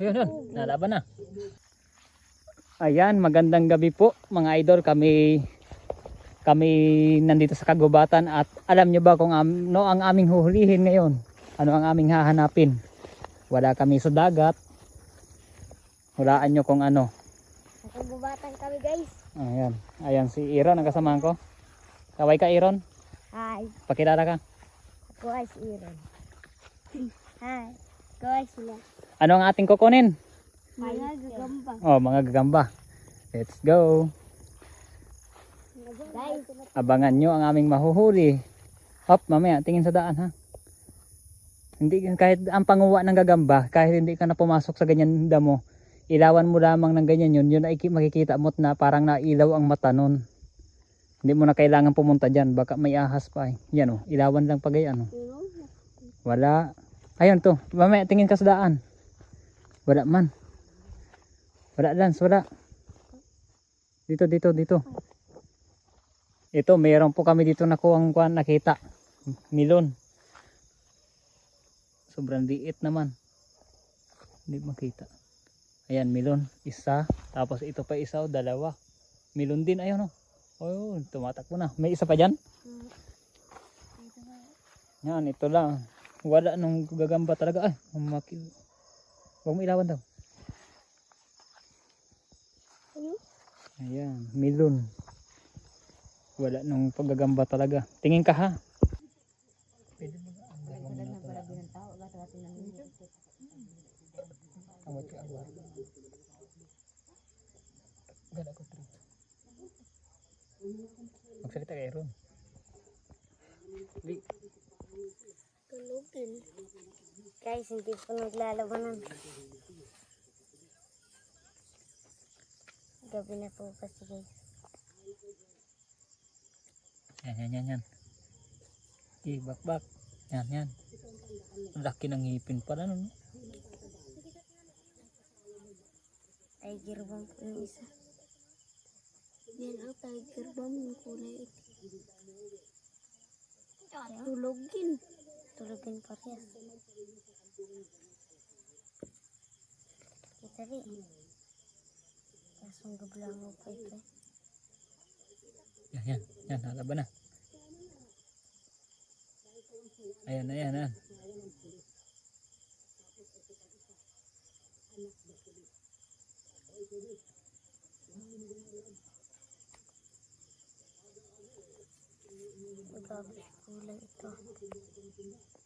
Yun, yun. Nalaban na. Ayan, magandang gabi po mga idol. Kami nandito sa kagubatan at alam nyo ba kung ano ang aming huhulihin ngayon? Ano ang aming hahanapin? Wala kami sa dagat. Hulaan nyo kung ano. Sa kagubatan kami guys. Ayan, ayan si Iron ang kasamahan ko. Kaway ka Iron? Hi. Pakilala ka. Ako ay si Iron. Hi. Ako ay sila. Ano ang ating kukunin? Mga gagamba. Oh, mga gagamba. Let's go. Guys. Abangan nyo ang aming mahuhuli. Hop, mamaya, tingin sa daan ha. Hindi, kahit ang panguha ng gagamba, kahit hindi ka na pumasok sa ganyan damo, ilawan mo lamang ng ganyan yun ay makikita mo na parang nailaw ang mata nun. Hindi mo na kailangan pumunta dyan, baka may ahas pa eh. Yan oh, ilawan lang pag ano. Wala. Ayun to, mamaya tingin ka sa daan. Wala man. Wala Lance, wala. Dito. Ito, mayroon po kami dito nakuhang nakita. Milon. Sobrang liit naman. Hindi makita. Ayan, milon. Isa. Tapos ito pa isa o dalawa. Milon din, ayun o. Oh, tumatakbo na. May isa pa dyan? Yan, ito lang. Wala nung gagamba talaga. Ay, huwag mo ilawan daw. Ayan, milon. Wala nung paggagamba talaga. Tingin ka ha. Pwede mo na ang gagamba na pala. Awat ka awat. Gala ko trip. Magsalita kay Aaron. Tulugin. Guys, hindi po naglalabanan. Gabi na po kasi guys. Yan. Bak. Yan. Laki ng ngipin pala nun. Tiger bomb po yung isa. Yan ang tiger bomb yung kulay ito. Tulugin parehas. Kita rin. Kasong gablango pa ito. Yan, halaban na. Ayan. Grabe kulay ito.